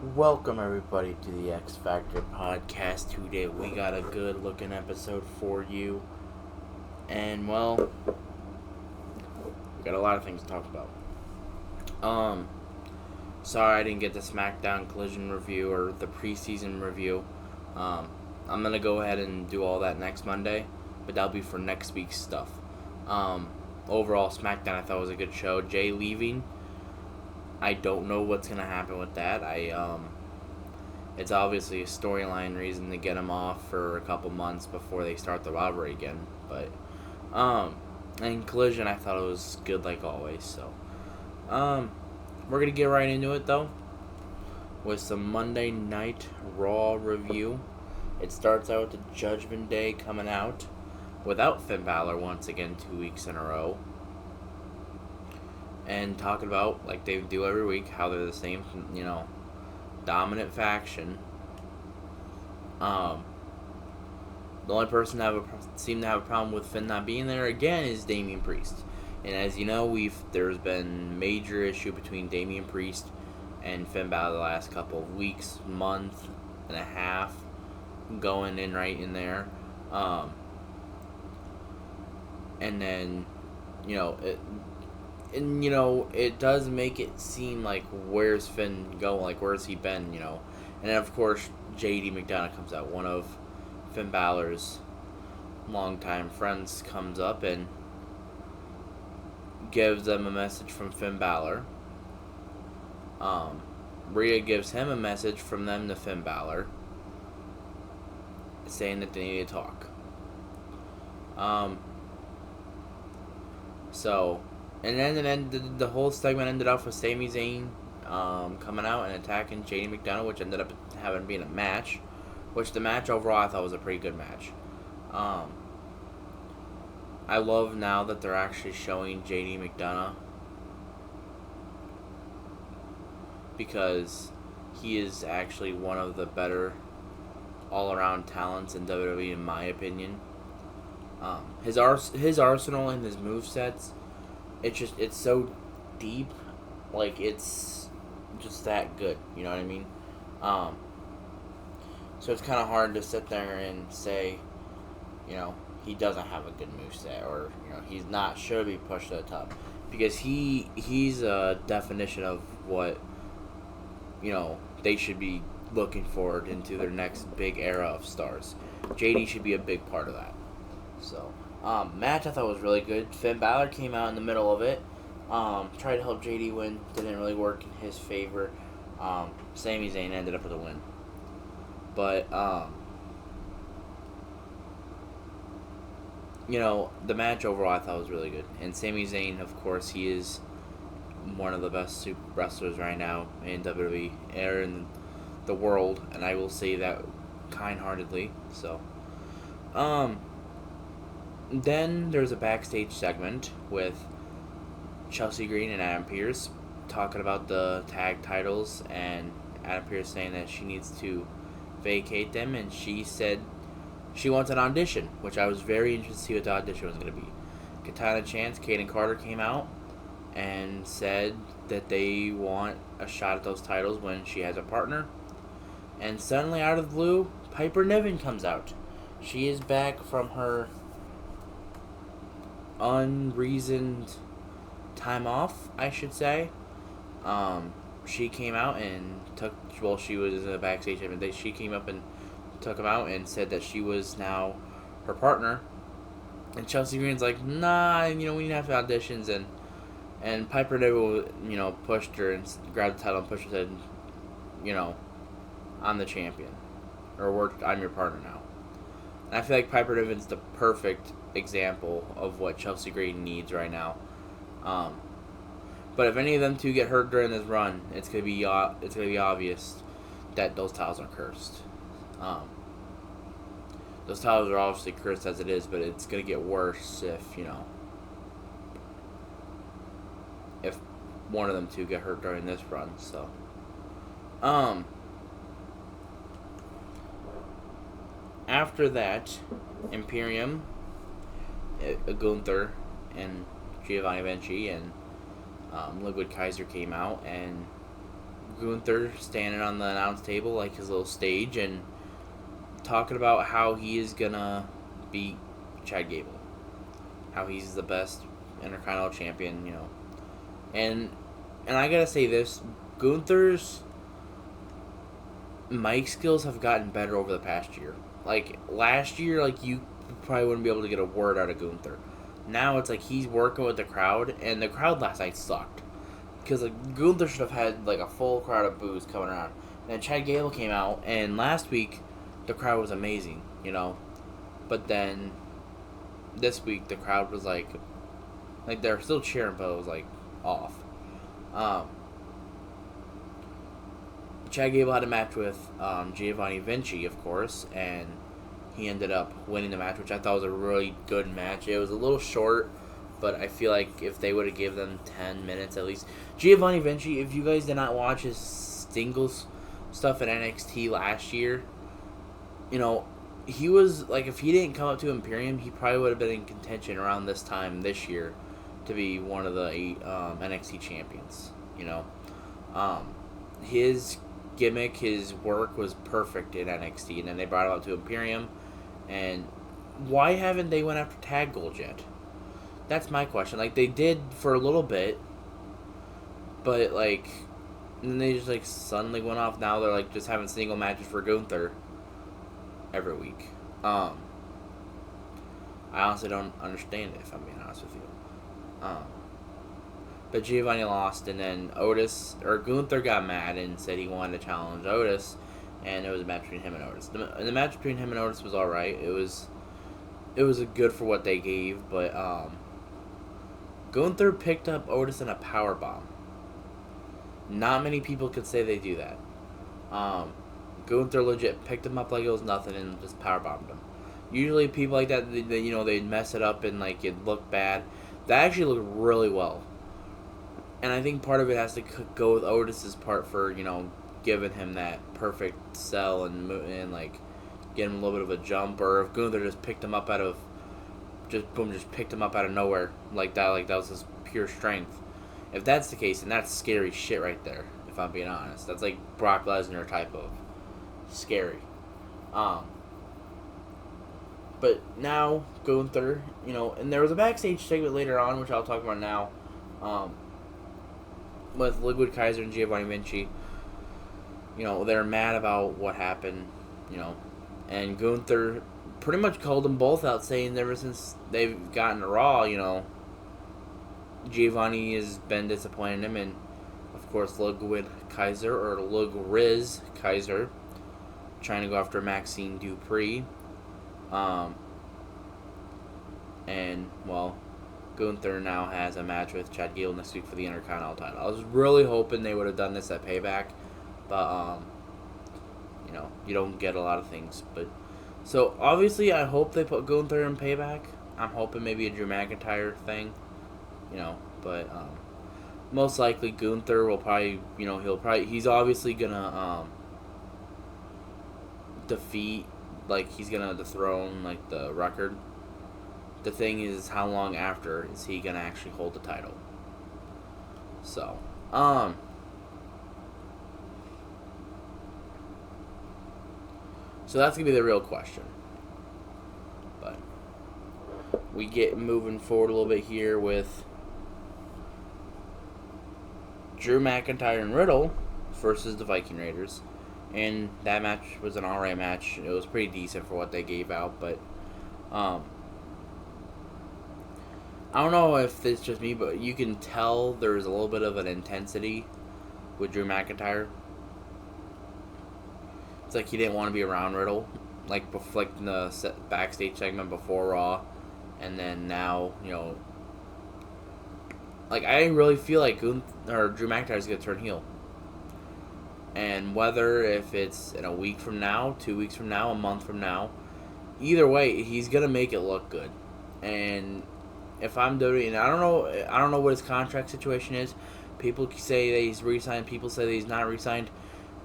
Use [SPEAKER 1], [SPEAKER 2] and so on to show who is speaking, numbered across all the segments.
[SPEAKER 1] Welcome everybody to the X Factor podcast. Today we got a good looking episode for you. And well, we got a lot of things to talk about. Sorry I didn't get the SmackDown Collision review or the preseason review. I'm gonna go ahead and do all that next Monday, but that'll be for next week's stuff. Overall SmackDown I thought was a good show. Jay leaving, I don't know what's gonna happen with that. It's obviously a storyline reason to get him off for a couple months before they start the rivalry again. But, and Collision, I thought it was good like always. So, we're gonna get right into it though, with some Monday Night Raw review. It starts out with the Judgment Day coming out without Finn Balor once again 2 weeks in a row. And talking about, like they do every week, how they're the same, dominant faction. The only person that seemed to have a problem with Finn not being there again is Damian Priest. And as you know, there's been major issue between Damian Priest and Finn Balor the last couple of weeks, month and a half, going in right in there. And then, it does make it seem like where's Finn going? Like, where's he been? And then, of course, JD McDonough comes out. One of Finn Balor's longtime friends comes up and gives them a message from Finn Balor. Rhea gives him a message from them to Finn Balor, saying that they need to talk. And then the whole segment ended off with Sami Zayn coming out and attacking JD McDonough, which ended up having been a match. Which the match overall I thought was a pretty good match. I love now that they're actually showing JD McDonough, because he is actually one of the better all-around talents in WWE in my opinion. His arsenal and his movesets, it's so deep, like it's just that good, you know what I mean? So it's kind of hard to sit there and say, he doesn't have a good moveset, or he's not should be pushed to the top, because he's a definition of what they should be looking forward into their next big era of stars. JD should be a big part of that. So, match I thought was really good. Finn Balor came out in the middle of it, tried to help JD win, didn't really work in his favor. Sami Zayn ended up with a win. But, the match overall I thought was really good. And Sami Zayn, of course, he is one of the best super wrestlers right now in WWE, or in the world, and I will say that kind-heartedly. So, then there's a backstage segment with Chelsea Green and Adam Pearce talking about the tag titles, and Adam Pearce saying that she needs to vacate them, and she said she wants an audition, which I was very interested to see what the audition was going to be. Katana Chance, Kaden Carter came out and said that they want a shot at those titles when she has a partner. And suddenly, out of the blue, Piper Niven comes out. She is back from her unreasoned time off, I should say. She came out and she was in the backstage, she came up and took him out and said that she was now her partner. And Chelsea Green's like, nah, we need to have auditions, and Piper Niven, pushed her and grabbed the title and pushed her and said, I'm the champion, or I'm your partner now. And I feel like Piper Niven's the perfect example of what Chelsea Green needs right now. But if any of them two get hurt during this run, it's gonna be obvious that those titles are cursed. Those titles are obviously cursed as it is, but it's gonna get worse if one of them two get hurt during this run. So, after that, Imperium, Gunther, and Giovanni Vinci and Ludwig Kaiser came out and Gunther standing on the announce table, like his little stage, and talking about how he is gonna beat Chad Gable, how he's the best Intercontinental Champion, and I gotta say this, Gunther's mic skills have gotten better over the past year. Like last year, like you probably wouldn't be able to get a word out of Gunther. Now it's like he's working with the crowd, and the crowd last night sucked. Because like Gunther should have had like a full crowd of boos coming around. And then Chad Gable came out, and last week the crowd was amazing, But then this week the crowd was like they're still cheering, but it was like off. Chad Gable had a match with Giovanni Vinci, of course, and he ended up winning the match, which I thought was a really good match. It was a little short, but I feel like if they would have given them 10 minutes at least. Giovanni Vinci, if you guys did not watch his singles stuff at NXT last year, he was, like, if he didn't come up to Imperium, he probably would have been in contention around this time this year to be one of the 8 NXT champions, His gimmick, his work was perfect in NXT, and then they brought him up to Imperium, and why haven't they went after tag gold yet? That's my question. Like, they did for a little bit, but, like, and they just, like, suddenly went off. Now they're, like, just having single matches for Gunther every week. I honestly don't understand it, if I'm being honest with you. But Giovanni lost, and then Gunther got mad and said he wanted to challenge Otis, and it was a match between him and Otis. The match between him and Otis was alright. It was a good for what they gave, but Gunther picked up Otis in a powerbomb. Not many people could say they do that. Gunther legit picked him up like it was nothing and just powerbombed him. Usually people like that, they'd mess it up and like it'd look bad. That actually looked really well. And I think part of it has to go with Otis's part for, giving him that perfect sell and like, getting him a little bit of a jump. Or if Gunther just picked him up out of, just picked him up out of nowhere. Like that was his pure strength. If that's the case, then that's scary shit right there, if I'm being honest. That's like Brock Lesnar type of scary. But now, Gunther, and there was a backstage segment later on, which I'll talk about now, with Liquid Kaiser and Giovanni Vinci. They're mad about what happened, and Gunther pretty much called them both out, saying ever since they've gotten to Raw, Giovanni has been disappointing him, and of course Liquid Kaiser, or Riz Kaiser, trying to go after Maxine Dupree. And, well, Gunther now has a match with Chad Gable next week for the Intercontinental title. I was really hoping they would have done this at Payback, but, you don't get a lot of things. But so, obviously, I hope they put Gunther in Payback. I'm hoping maybe a Drew McIntyre thing, but, most likely Gunther will probably, he's obviously gonna, defeat, like, he's gonna dethrone, like, the record. The thing is, how long after is he gonna actually hold the title? So, so that's gonna be the real question. But we get moving forward a little bit here with Drew McIntyre and Riddle versus the Viking Raiders. And that match was an alright match. It was pretty decent for what they gave out, but I don't know if it's just me, but you can tell there's a little bit of an intensity with Drew McIntyre. It's like he didn't want to be around Riddle, like in the backstage segment before Raw, and then now, like I really feel like Drew McIntyre's gonna turn heel. And whether if it's in a week from now, 2 weeks from now, a month from now, either way, he's gonna make it look good. And if I'm doing, I don't know what his contract situation is. People say that he's re-signed. People say that he's not re-signed.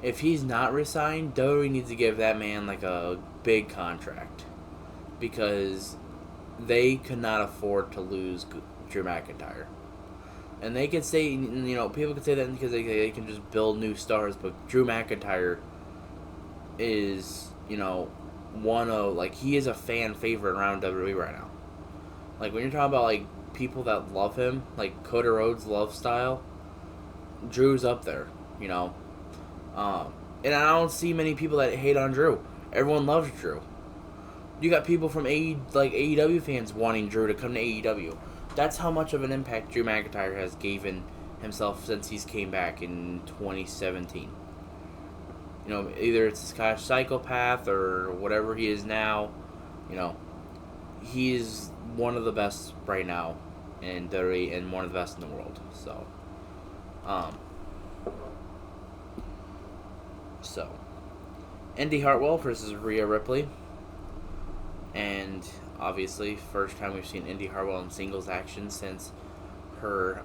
[SPEAKER 1] If he's not re-signed, WWE needs to give that man like a big contract, because they could not afford to lose Drew McIntyre. And they could say, people could say that because they can just build new stars, but Drew McIntyre is, one of, like, he is a fan favorite around WWE right now. Like, when you're talking about, like, people that love him, like Cody Rhodes' love style, Drew's up there, And I don't see many people that hate on Drew. Everyone loves Drew. You got people from AEW fans wanting Drew to come to AEW. That's how much of an impact Drew McIntyre has given himself since he's came back in 2017. Either it's a Scottish psychopath or whatever he is now. He is one of the best right now in WWE and one of the best in the world. So, Indi Hartwell versus Rhea Ripley. And obviously, first time we've seen Indi Hartwell in singles action since her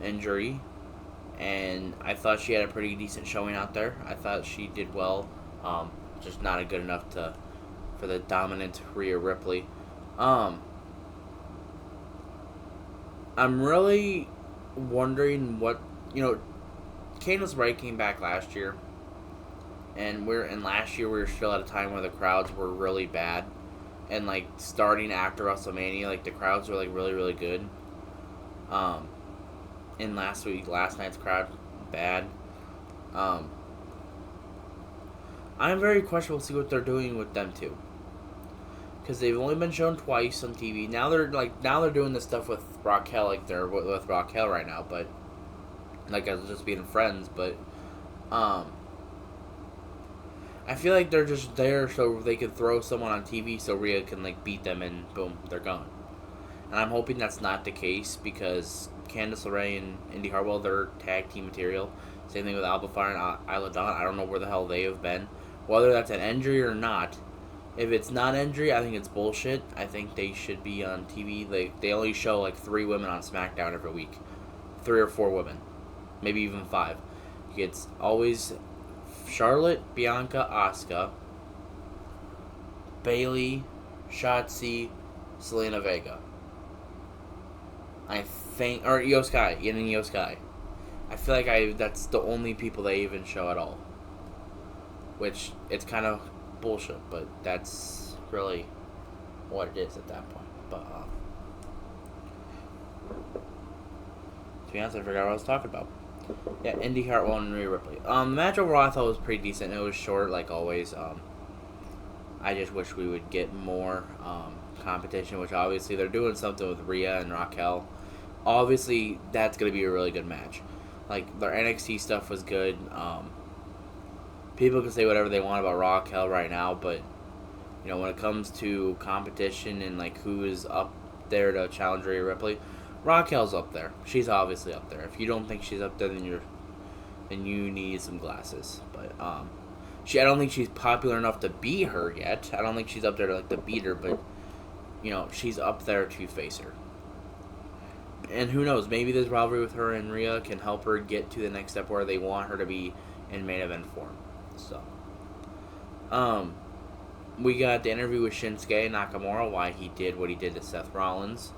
[SPEAKER 1] injury. And I thought she had a pretty decent showing out there. I thought she did well. Just not good enough for the dominant Rhea Ripley. I'm really wondering what, Candice Wright came back last year. And last year we were still at a time where the crowds were really bad. And, like, starting after WrestleMania, like, the crowds were, like, really, really good. And last night's crowd, bad. I'm very questionable to see what they're doing with them, too. Because they've only been shown twice on TV. Now they're doing this stuff with Raquel, like, they're with Raquel right now, but, like, as just being friends, but, I feel like they're just there so they can throw someone on TV so Rhea can, like, beat them and boom, they're gone. And I'm hoping that's not the case because Candice LeRae and Indi Hartwell, they're tag team material. Same thing with Alba Fire and Isla Dawn. I don't know where the hell they have been. Whether that's an injury or not, if it's not injury, I think it's bullshit. I think they should be on TV. They only show, like, 3 women on SmackDown every week. 3 or 4 women. Maybe even 5. It's always Charlotte, Bianca, Asuka, Bayley, Shotzi, Selena Vega. I think, or Io Sky, Yin and Io Sky. I feel like that's the only people they even show at all. Which, it's kind of bullshit, but that's really what it is at that point. But, to be honest, I forgot what I was talking about. Yeah, Indi Hartwell and Rhea Ripley. The match overall I thought was pretty decent. It was short, like always. I just wish we would get more competition, which obviously they're doing something with Rhea and Raquel. Obviously, that's going to be a really good match. Like, their NXT stuff was good. People can say whatever they want about Raquel right now, but, when it comes to competition and, like, who is up there to challenge Rhea Ripley, Raquel's up there. She's obviously up there. If you don't think she's up there, then you need some glasses. But I don't think she's popular enough to beat her yet. I don't think she's up there to beat her, but she's up there to face her. And who knows? Maybe this rivalry with her and Rhea can help her get to the next step where they want her to be in main event form. So, we got the interview with Shinsuke Nakamura, why he did what he did to Seth Rollins.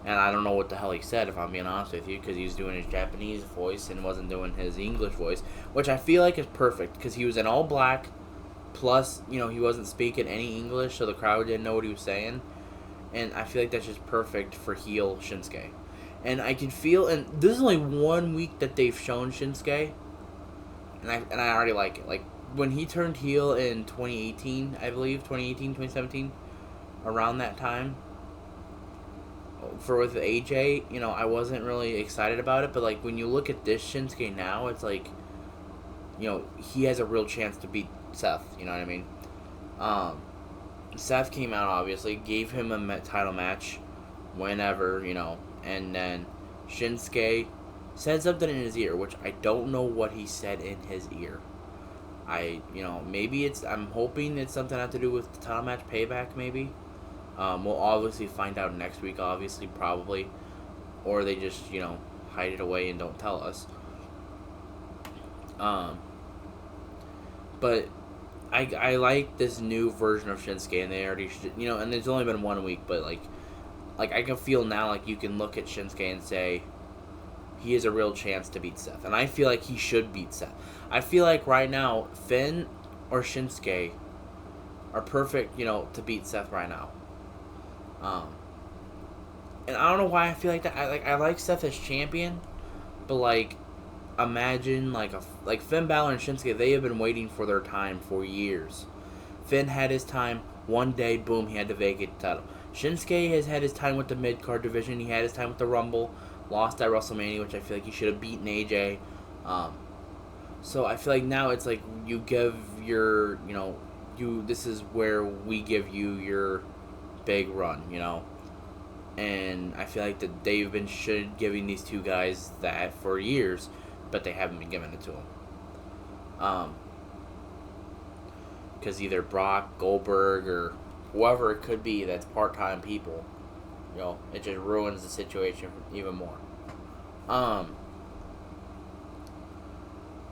[SPEAKER 1] And I don't know what the hell he said, if I'm being honest with you, because he was doing his Japanese voice and wasn't doing his English voice, which I feel like is perfect, because he was in all black, plus, he wasn't speaking any English, so the crowd didn't know what he was saying, and I feel like that's just perfect for heel Shinsuke. And I can feel, and this is only 1 week that they've shown Shinsuke, and I already like it. Like, when he turned heel in 2018, I believe, 2017, around that time, with AJ, I wasn't really excited about it, but, like, when you look at this Shinsuke now, it's like, he has a real chance to beat Seth, you know what I mean? Seth came out, obviously, gave him a title match whenever, and then Shinsuke said something in his ear, which I don't know what he said in his ear. Maybe I'm hoping it's something to have to do with the title match Payback, maybe. We'll obviously find out next week, obviously, probably. Or they just, hide it away and don't tell us. But I like this new version of Shinsuke, and they already, and it's only been 1 week, but, like, like, I can feel now, like, you can look at Shinsuke and say, he has a real chance to beat Seth. And I feel like he should beat Seth. I feel like right now, Finn or Shinsuke are perfect, to beat Seth right now. And I don't know why I feel like that. I like Seth as champion, but, like, imagine, like Finn Balor and Shinsuke, they have been waiting for their time for years. Finn had his time. One day, boom, he had to vacate the title. Shinsuke has had his time with the mid-card division. He had his time with the Rumble. Lost at WrestleMania, which I feel like he should have beaten AJ. So I feel like now it's like you give your, this is where we give you your big run, And I feel like that they've been giving these two guys that for years, but they haven't been giving it to them. Because either Brock, Goldberg, or whoever it could be that's part-time people, it just ruins the situation even more.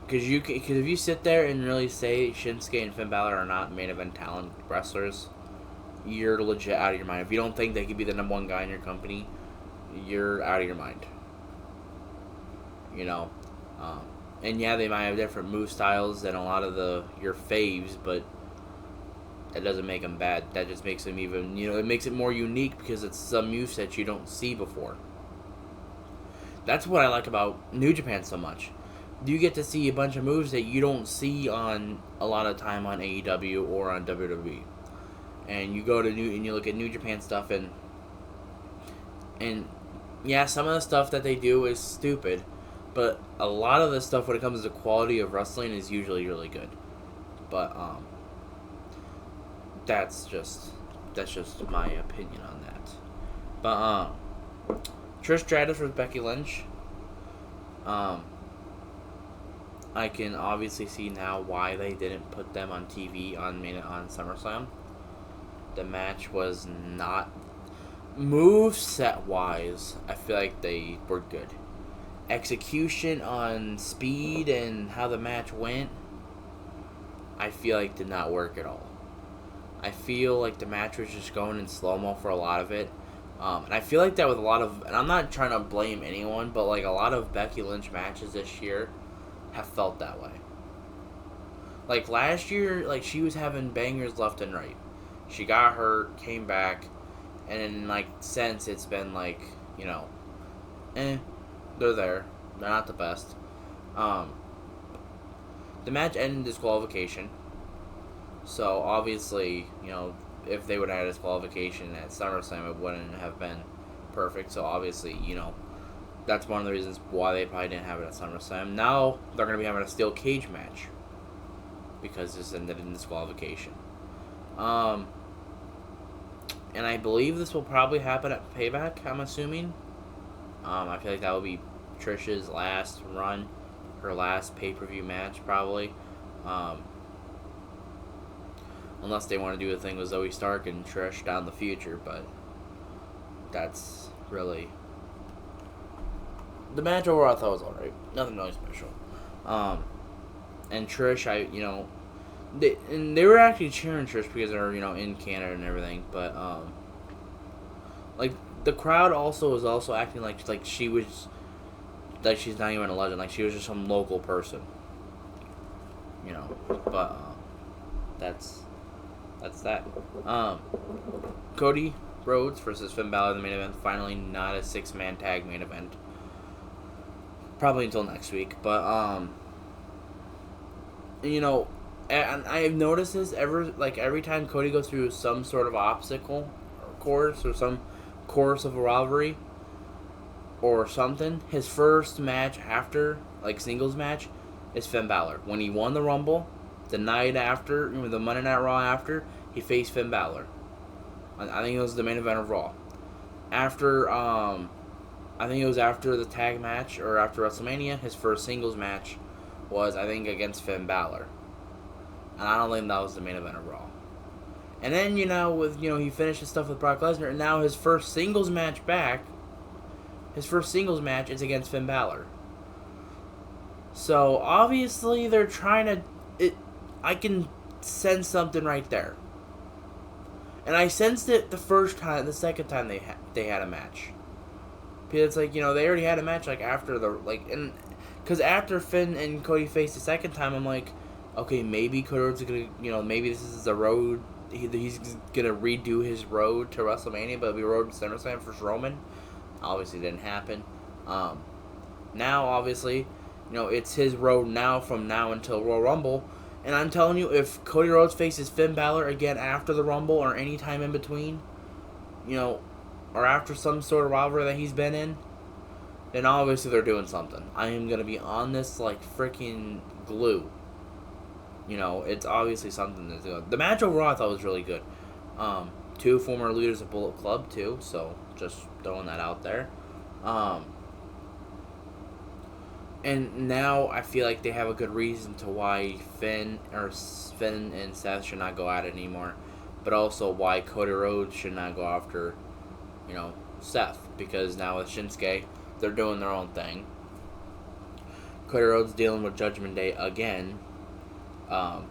[SPEAKER 1] Because if you sit there and really say Shinsuke and Finn Balor are not main event talent wrestlers, you're legit out of your mind. If you don't think they could be the number one guy in your company, you're out of your mind. And yeah, they might have different move styles than a lot of your faves, but that doesn't make them bad. That just makes them even, it makes it more unique because it's some moveset you don't see before. That's what I like about New Japan so much. You get to see a bunch of moves that you don't see on a lot of time on AEW or on WWE. And you go to and you look at New Japan stuff and yeah, some of the stuff that they do is stupid, but a lot of the stuff when it comes to quality of wrestling is usually really good. But that's just my opinion on that. But Trish Stratus versus Becky Lynch. I can obviously see now why they didn't put them on TV on SummerSlam. The match was not moveset wise. I feel like they were good. Execution on speed and how the match went, I feel like did not work at all. I feel like the match was just going in slow-mo for a lot of it. And I feel like that with a lot of, and I'm not trying to blame anyone, but like a lot of Becky Lynch matches this year have felt that way. Like last year, like she was having bangers left and right. She got hurt, came back, and then like since it's been like, they're there. They're not the best. The match ended in disqualification. So obviously, if they would have had a disqualification at SummerSlam, it wouldn't have been perfect. So obviously, that's one of the reasons why they probably didn't have it at SummerSlam. Now they're going to be having a steel cage match because this ended in disqualification. And I believe this will probably happen at Payback, I'm assuming. I feel like that will be Trish's last run, her last pay-per-view match, probably. Unless they want to do a thing with Zoe Stark and Trish down the future, but that's really... The match overall I thought was alright. Nothing really special. And Trish, they were actually cheering Trish because they're, in Canada and everything, but, like, the crowd was also acting like she was, like she's not even a legend, like she was just some local person, but, that's that. Cody Rhodes versus Finn Balor in the main event, finally not a 6-man tag main event. Probably until next week, but, and I've noticed this every time Cody goes through some sort of obstacle or course or some course of a rivalry or something, his first match after, singles match, is Finn Balor. When he won the Rumble, the night after, the Monday Night Raw after, he faced Finn Balor. I think it was the main event of Raw. After, I think it was after the tag match or after WrestleMania, his first singles match was, I think, against Finn Balor. And I don't think that was the main event of Raw. And then, he finished his stuff with Brock Lesnar, and now his first singles match is against Finn Balor. So, obviously, they're trying to... I can sense something right there. And I sensed it the second time they had a match. Because it's like, they already had a match like after and because after Finn and Cody faced the second time, I'm like, okay, maybe Cody Rhodes is gonna, maybe this is the road. He's gonna redo his road to WrestleMania, but it'll be road to SummerSlam for Roman. Obviously, didn't happen. Now, obviously, it's his road now from now until Royal Rumble. And I'm telling you, if Cody Rhodes faces Finn Balor again after the Rumble or any time in between, or after some sort of rivalry that he's been in, then obviously they're doing something. I am going to be on this like freaking glue. It's obviously something that's good. The match overall I thought was really good. Two former leaders of Bullet Club, too, so just throwing that out there. And now I feel like they have a good reason to why Finn and Seth should not go at it anymore, but also why Cody Rhodes should not go after, Seth, because now with Shinsuke, they're doing their own thing. Cody Rhodes dealing with Judgment Day again, and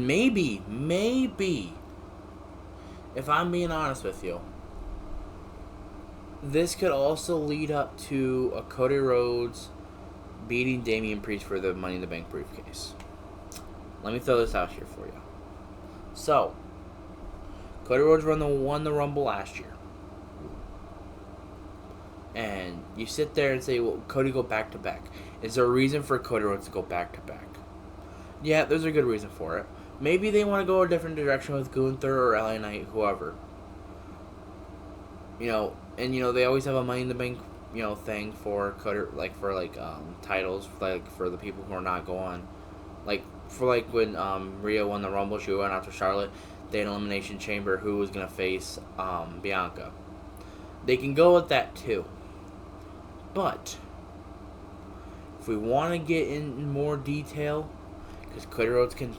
[SPEAKER 1] maybe, if I'm being honest with you, this could also lead up to a Cody Rhodes beating Damian Priest for the Money in the Bank briefcase. Let me throw this out here for you. So, Cody Rhodes won the Rumble last year. And you sit there and say, well, Cody go back to back. Is there a reason for Cody Rhodes to go back to back? Yeah, there's a good reason for it. Maybe they want to go a different direction with Gunther or LA Knight, whoever. And they always have a Money in the Bank, thing for titles, for the people who are not going, when Rhea won the Rumble, she went after Charlotte. They had an Elimination Chamber who was gonna face Bianca. They can go with that too, but if we want to get in more detail, because Cody Rhodes can't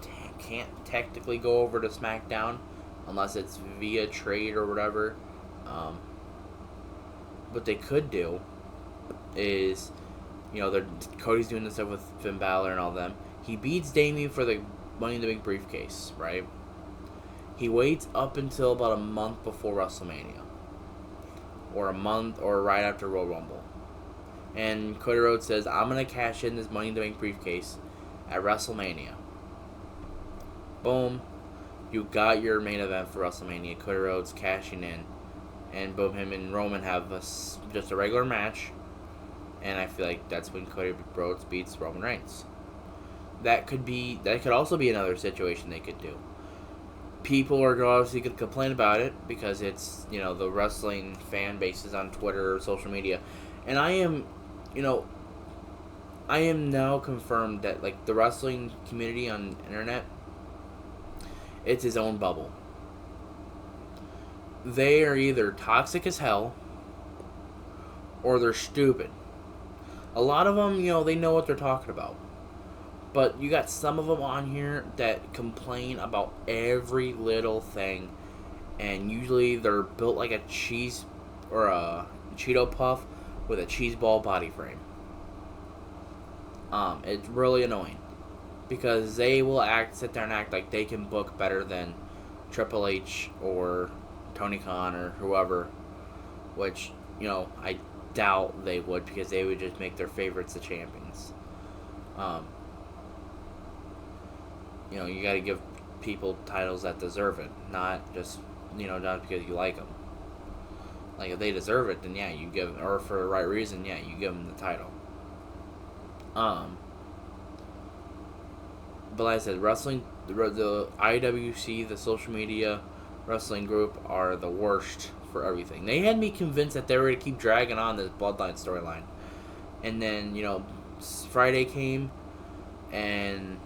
[SPEAKER 1] technically go over to SmackDown unless it's via trade or whatever. What they could do is, Cody's doing this stuff with Finn Balor and all them. He beats Damian for the Money in the Bank briefcase, right? He waits up until about a month before WrestleMania, or a month, or right after Royal Rumble, and Cody Rhodes says, "I'm gonna cash in this Money in the Bank briefcase at WrestleMania." Boom, you got your main event for WrestleMania. Cody Rhodes cashing in. And boom, him and Roman have just a regular match. And I feel like that's when Cody Rhodes beats Roman Reigns. That could also be another situation they could do. People are obviously going to complain about it because it's, the wrestling fan bases on Twitter or social media. And I am now confirmed that, the wrestling community on the internet, it's his own bubble. They are either toxic as hell or they're stupid. A lot of them, they know what they're talking about. But you got some of them on here that complain about every little thing. And usually they're built like a cheese or a Cheeto Puff with a cheese ball body frame. It's really annoying. Because they will sit there and act like they can book better than Triple H or Tony Khan or whoever, which, I doubt they would, because they would just make their favorites the champions. You gotta give people titles that deserve it, not just, not because you like them. Like, if they deserve it, then yeah, you give, or for the right reason, yeah, you give them the title. But like I said, wrestling, the IWC, the social media wrestling group are the worst for everything. They had me convinced that they were going to keep dragging on this Bloodline storyline. And then, Friday came, and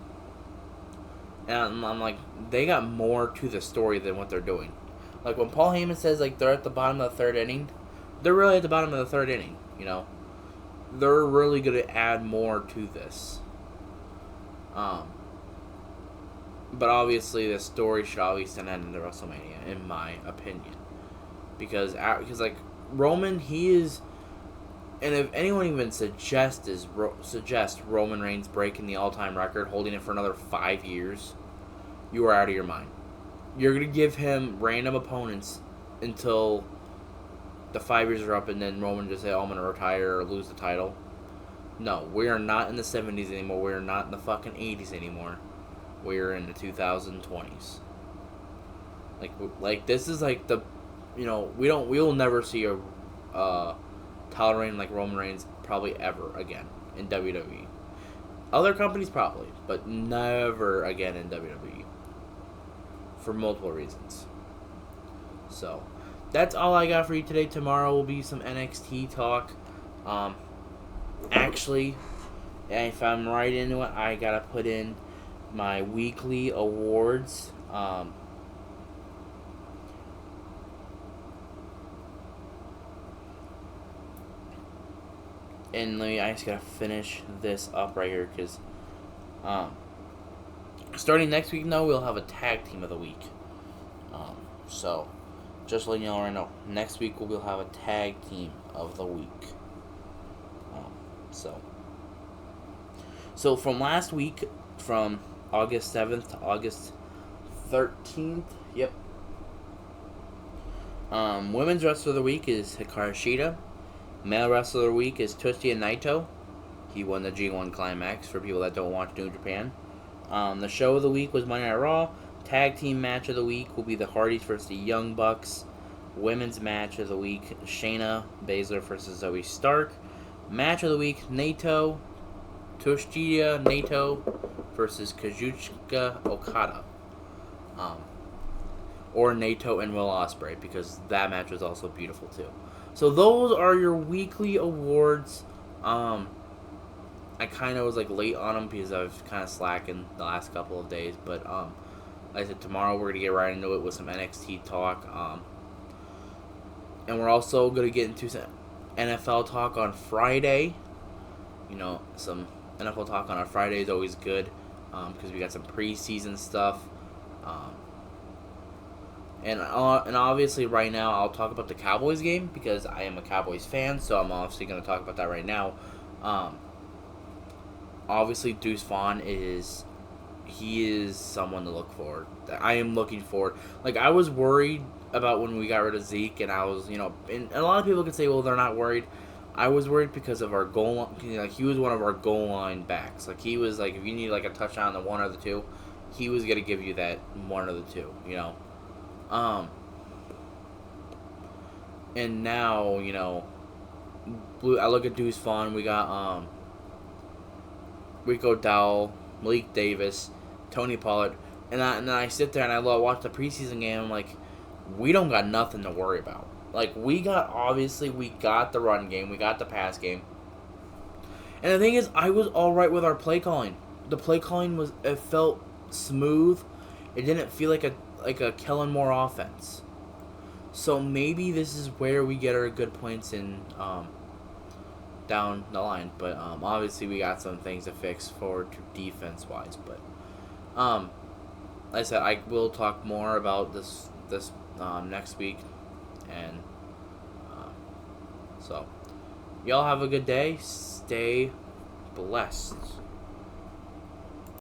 [SPEAKER 1] I'm like, they got more to the story than what they're doing. Like, when Paul Heyman says, they're at the bottom of the third inning, they're really at the bottom of the third inning, They're really going to add more to this. But obviously, the story should always end into WrestleMania, in my opinion. Because Roman, he is... And if anyone even suggests Roman Reigns breaking the all-time record, holding it for another 5 years, you are out of your mind. You're going to give him random opponents until the 5 years are up and then Roman just say, oh, I'm going to retire or lose the title. No, we are not in the 70s anymore. We are not in the fucking 80s anymore. We are in the 2020s. Like this is like the, we will never see a title reign like Roman Reigns probably ever again in WWE. Other companies probably, but never again in WWE. For multiple reasons. So, that's all I got for you today. Tomorrow will be some NXT talk. Actually, if I'm right into it, I gotta put in my weekly awards. And I just gotta finish this up right here because, starting next week, we'll have a tag team of the week. So, just letting you know right now, next week we'll have a tag team of the week. So from last week, from August 7th to August 13th, yep. Women's Wrestler of the Week is Hikaru Shida. Male Wrestler of the Week is Tetsuya Naito. He won the G1 Climax for people that don't watch New Japan. The Show of the Week was Monday Night Raw. Tag Team Match of the Week will be the Hardys versus the Young Bucks. Women's Match of the Week, Shayna Baszler versus Zoe Stark. Match of the Week, Tetsuya Naito versus Kazuchika Okada. Or Naito and Will Ospreay, because that match was also beautiful too. So those are your weekly awards. I kind of was late on them because I was kind of slacking the last couple of days. But like I said, tomorrow we're going to get right into it with some NXT talk. And we're also going to get into some NFL talk on Friday. Some NFL talk on a Friday is always good because we got some preseason stuff. And obviously right now I'll talk about the Cowboys game because I am a Cowboys fan, so I'm obviously going to talk about that right now. Obviously Deuce Vaughn is someone to look for. I am looking forward. I was worried about when we got rid of Zeke, and I was, and a lot of people could say, well, they're not worried. I was worried because of our goal line. He was one of our goal line backs. He was if you need a touchdown in the one or the two, he was going to give you that one or the two, And now, I look at Deuce Vaughn. We got Rico Dowell, Malik Davis, Tony Pollard, and then I sit there and I watch the preseason game. I'm like, we don't got nothing to worry about. We got the run game, we got the pass game, and the thing is, I was all right with our play calling. The play calling it felt smooth. It didn't feel like a Kellen Moore offense. So maybe this is where we get our good points in down the line. But obviously we got some things to fix forward to defense wise. But like I said, I will talk more about this next week, and so y'all have a good day. Stay blessed.